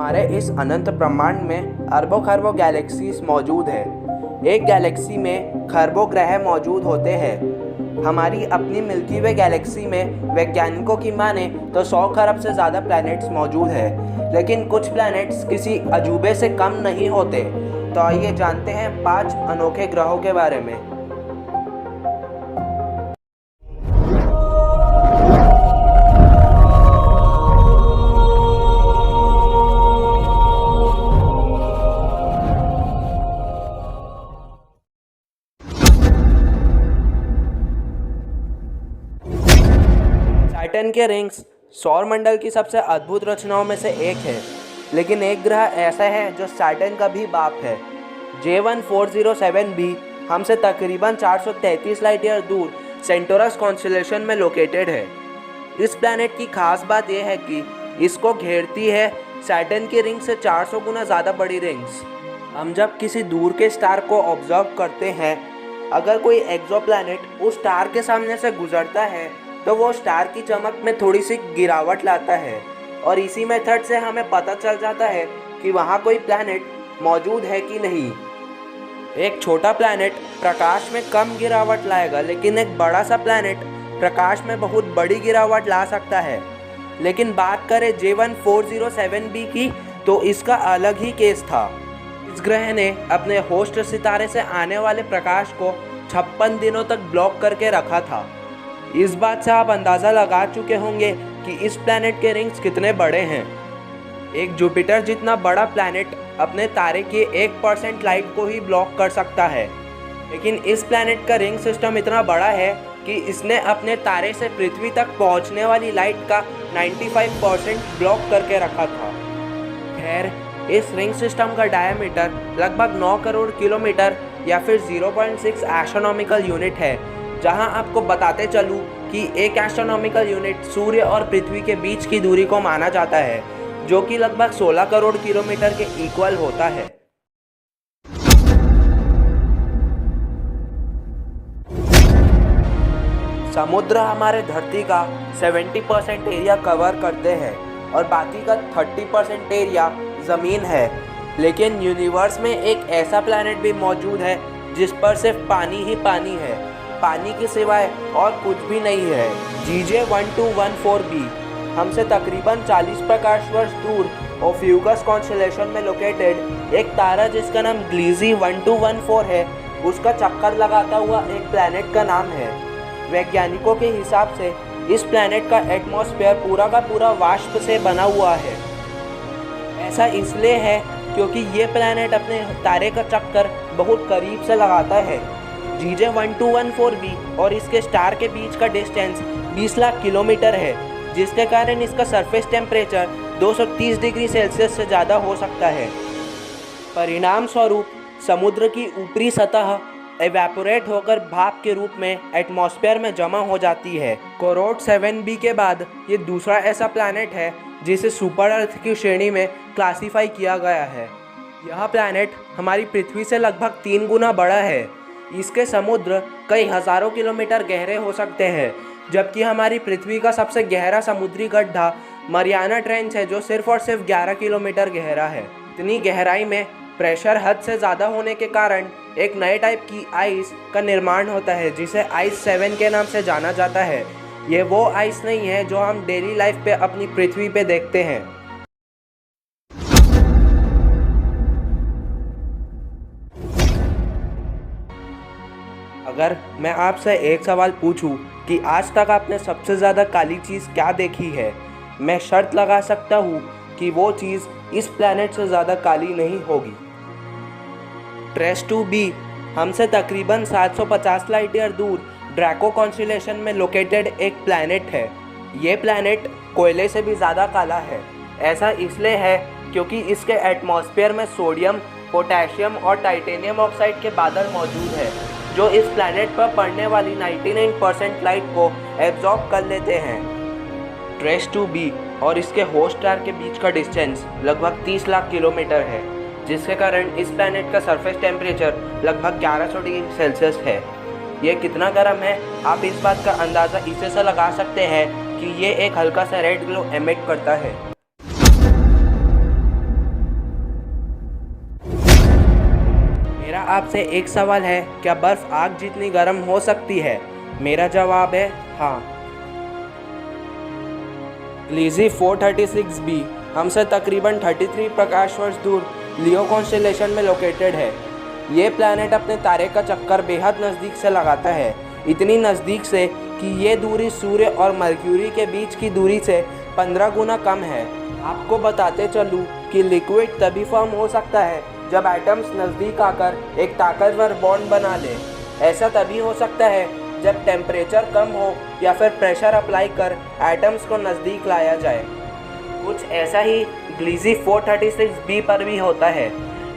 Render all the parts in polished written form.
हमारे इस अनंत ब्रह्मांड में अरबों खरबों गैलेक्सीज मौजूद है। एक गैलेक्सी में खरबों ग्रह मौजूद होते हैं। हमारी अपनी मिल्की वे गैलेक्सी में वैज्ञानिकों की माने तो 100 खरब से ज़्यादा प्लैनेट्स मौजूद है, लेकिन कुछ प्लैनेट्स किसी अजूबे से कम नहीं होते। तो आइए जानते हैं 5 अनोखे ग्रहों के बारे में। सैटर्न के रिंग्स सौर मंडल की सबसे अद्भुत रचनाओं में से एक है, लेकिन एक ग्रह ऐसा है जो सैटर्न का भी बाप है। J1407b हमसे तकरीबन 433 लाइट ईयर दूर सेंटोरस कॉन्स्टेलेशन में लोकेटेड है। इस प्लैनेट की खास बात यह है कि इसको घेरती है सैटर्न की रिंग से 400 गुना ज़्यादा बड़ी रिंग्स। हम जब किसी दूर के स्टार को ऑब्जर्व करते हैं, अगर कोई एक्सोप्लैनेट उस स्टार के सामने से गुजरता है तो वो स्टार की चमक में थोड़ी सी गिरावट लाता है, और इसी मेथड से हमें पता चल जाता है कि वहाँ कोई प्लैनेट मौजूद है कि नहीं। एक छोटा प्लैनेट प्रकाश में कम गिरावट लाएगा, लेकिन एक बड़ा सा प्लैनेट प्रकाश में बहुत बड़ी गिरावट ला सकता है। लेकिन बात करें J1407b की, तो इसका अलग ही केस था। इस ग्रह ने अपने होस्ट सितारे से आने वाले प्रकाश को 56 दिनों तक ब्लॉक करके रखा था। इस बात से आप अंदाज़ा लगा चुके होंगे कि इस प्लैनेट के रिंग्स कितने बड़े हैं। एक जुपिटर जितना बड़ा प्लैनेट अपने तारे की 1% लाइट को ही ब्लॉक कर सकता है, लेकिन इस प्लैनेट का रिंग सिस्टम इतना बड़ा है कि इसने अपने तारे से पृथ्वी तक पहुंचने वाली लाइट का 95% ब्लॉक करके रखा था। खैर, इस रिंग सिस्टम का डायमीटर लगभग 9 करोड़ किलोमीटर या फिर 0.6 एस्ट्रोनॉमिकल यूनिट है। जहां आपको बताते चलूं कि एक एस्ट्रोनॉमिकल यूनिट सूर्य और पृथ्वी के बीच की दूरी को माना जाता है, जो कि लगभग 16 करोड़ किलोमीटर के इक्वल होता है। समुद्र हमारे धरती का 70% एरिया कवर करते हैं और बाकी का 30% एरिया ज़मीन है। लेकिन यूनिवर्स में एक ऐसा प्लैनेट भी मौजूद है जिस पर सिर्फ पानी ही पानी है, पानी के सिवाय और कुछ भी नहीं है। J1214b हमसे तकरीबन 40 प्रकाश वर्ष दूर ओफ्यूगस कॉन्स्टेलेशन में लोकेटेड एक तारा जिसका नाम ग्लीजी 1214 है, उसका चक्कर लगाता हुआ एक प्लैनेट का नाम है। वैज्ञानिकों के हिसाब से इस प्लैनेट का एटमॉस्फेयर पूरा का पूरा वाष्प से बना हुआ है। ऐसा इसलिए है क्योंकि ये प्लैनेट अपने तारे का चक्कर बहुत करीब से लगाता है। J1214b और इसके स्टार के बीच का डिस्टेंस 20 लाख किलोमीटर है, जिसके कारण इसका सरफेस टेम्परेचर 230 डिग्री सेल्सियस से ज़्यादा हो सकता है। परिणाम स्वरूप समुद्र की ऊपरी सतह एवेपोरेट होकर भाप के रूप में एटमॉस्फेयर में जमा हो जाती है। कोरोड 7b के बाद ये दूसरा ऐसा प्लैनेट है जिसे सुपर अर्थ की श्रेणी में क्लासीफाई किया गया है। यह प्लैनेट हमारी पृथ्वी से लगभग 3 गुना बड़ा है। इसके समुद्र कई हज़ारों किलोमीटर गहरे हो सकते हैं, जबकि हमारी पृथ्वी का सबसे गहरा समुद्री गड्ढा मरियाना ट्रेंच है, जो सिर्फ और सिर्फ 11 किलोमीटर गहरा है। इतनी गहराई में प्रेशर हद से ज़्यादा होने के कारण एक नए टाइप की आइस का निर्माण होता है, जिसे आइस 7 के नाम से जाना जाता है। ये वो आइस नहीं है जो हम डेली लाइफ पे अपनी पृथ्वी पे देखते हैं। अगर मैं आपसे एक सवाल पूछूं कि आज तक आपने सबसे ज़्यादा काली चीज़ क्या देखी है, मैं शर्त लगा सकता हूँ कि वो चीज़ इस प्लैनेट से ज़्यादा काली नहीं होगी। TRES-2b हमसे तकरीबन 750 लाइट ईयर दूर ड्रैको कॉन्स्टेलेशन में लोकेटेड एक प्लैनेट है। ये प्लैनेट कोयले से भी ज़्यादा काला है। ऐसा इसलिए है क्योंकि इसके एटमॉस्फेयर में सोडियम, पोटेशियम और टाइटेनियम ऑक्साइड के बादल मौजूद है, जो इस प्लैनेट पर पड़ने वाली 99% लाइट को एब्जॉर्ब कर लेते हैं। TRES-2b और इसके होस्ट स्टार के बीच का डिस्टेंस लगभग 30 लाख किलोमीटर है, जिसके कारण इस प्लैनेट का सरफेस टेम्परेचर लगभग 1100 डिग्री सेल्सियस है। ये कितना गर्म है, आप इस बात का अंदाज़ा इसे से लगा सकते हैं कि ये एक हल्का सा रेड ग्लो एमिट करता है। आपसे एक सवाल है, क्या बर्फ़ आग जितनी गर्म हो सकती है? मेरा जवाब है हाँ। लीज़ी 436b हमसे तकरीबन 33 प्रकाश वर्ष दूर लियो कॉन्स्टेलेशन में लोकेटेड है। ये प्लैनेट अपने तारे का चक्कर बेहद नज़दीक से लगाता है, इतनी नज़दीक से कि ये दूरी सूर्य और मरक्यूरी के बीच की दूरी से 15 गुना कम है। आपको बताते चलूँ कि लिक्विड तभी फॉर्म हो सकता है जब एटम्स नज़दीक आकर एक ताकतवर बॉन्ड बना ले। ऐसा तभी हो सकता है जब टेम्परेचर कम हो या फिर प्रेशर अप्लाई कर एटम्स को नज़दीक लाया जाए। कुछ ऐसा ही ग्लीज़ी 436b पर भी होता है।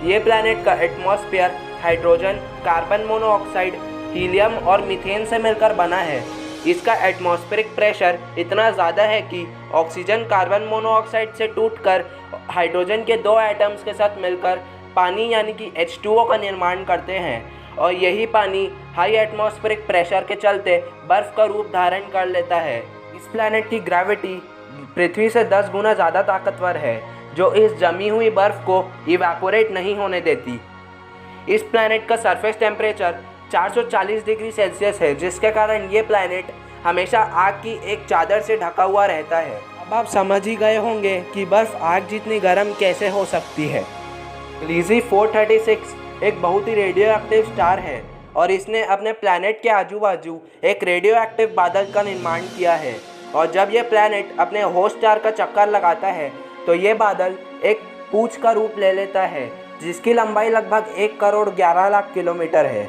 ये प्लैनेट का atmosphere hydrogen, carbon monoxide, helium और मीथेन से मिलकर बना है। इसका एटमॉस्फेरिक प्रेशर इतना ज़्यादा है कि ऑक्सीजन कार्बन मोनोऑक्साइड से टूटकर हाइड्रोजन के 2 एटम्स के साथ मिलकर पानी यानी कि H2O का निर्माण करते हैं, और यही पानी हाई एटमॉस्फेरिक प्रेशर के चलते बर्फ़ का रूप धारण कर लेता है। इस प्लैनेट की ग्रेविटी पृथ्वी से 10 गुना ज़्यादा ताकतवर है, जो इस जमी हुई बर्फ़ को इवेपोरेट नहीं होने देती। इस प्लैनेट का सरफेस टेम्परेचर 440 डिग्री सेल्सियस है, जिसके कारण ये प्लैनेट हमेशा आग की एक चादर से ढका हुआ रहता है। अब आप समझ ही गए होंगे कि बर्फ़ आग जितनी गर्म कैसे हो सकती है। लीज़ी 436 एक बहुत ही रेडियो एक्टिव स्टार है, और इसने अपने प्लैनेट के आजू बाजू एक रेडियो एक्टिव बादल का निर्माण किया है। और जब यह प्लैनेट अपने होस्ट स्टार का चक्कर लगाता है तो ये बादल एक पूंछ का रूप ले लेता है, जिसकी लंबाई लगभग 1 करोड़ 11 लाख किलोमीटर है।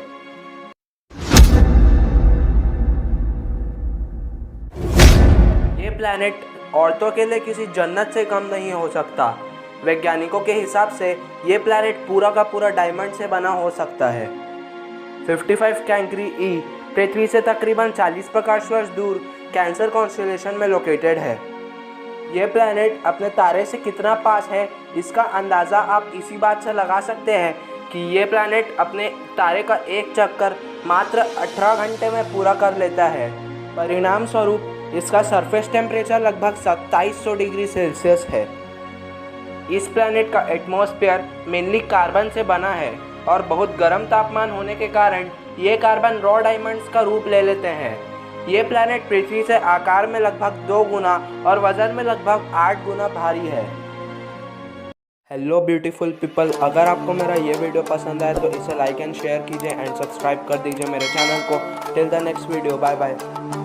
ये प्लैनेट औरतों के लिए किसी जन्नत से कम नहीं हो सकता। वैज्ञानिकों के हिसाब से ये प्लैनेट पूरा का पूरा डायमंड से बना हो सकता है। 55 कैंक्री ई पृथ्वी से तकरीबन 40 प्रकाश वर्ष दूर कैंसर कॉन्स्टेलेशन में लोकेटेड है। ये प्लैनेट अपने तारे से कितना पास है, इसका अंदाज़ा आप इसी बात से लगा सकते हैं कि ये प्लैनेट अपने तारे का एक चक्कर मात्र 18 घंटे में पूरा कर लेता है। परिणाम स्वरूप इसका सरफेस टेम्परेचर लगभग 2700 डिग्री सेल्सियस है। इस प्लैनेट का एटमॉस्फेयर मेनली कार्बन से बना है, और बहुत गर्म तापमान होने के कारण ये कार्बन रॉ डायमंड्स का रूप ले लेते हैं। ये प्लैनेट पृथ्वी से आकार में लगभग 2 गुना और वजन में लगभग 8 गुना भारी है। हेलो ब्यूटीफुल पीपल, अगर आपको मेरा ये वीडियो पसंद आए तो इसे लाइक एंड शेयर कीजिए एंड सब्सक्राइब कर दीजिए मेरे चैनल को। Till the next video, bye bye.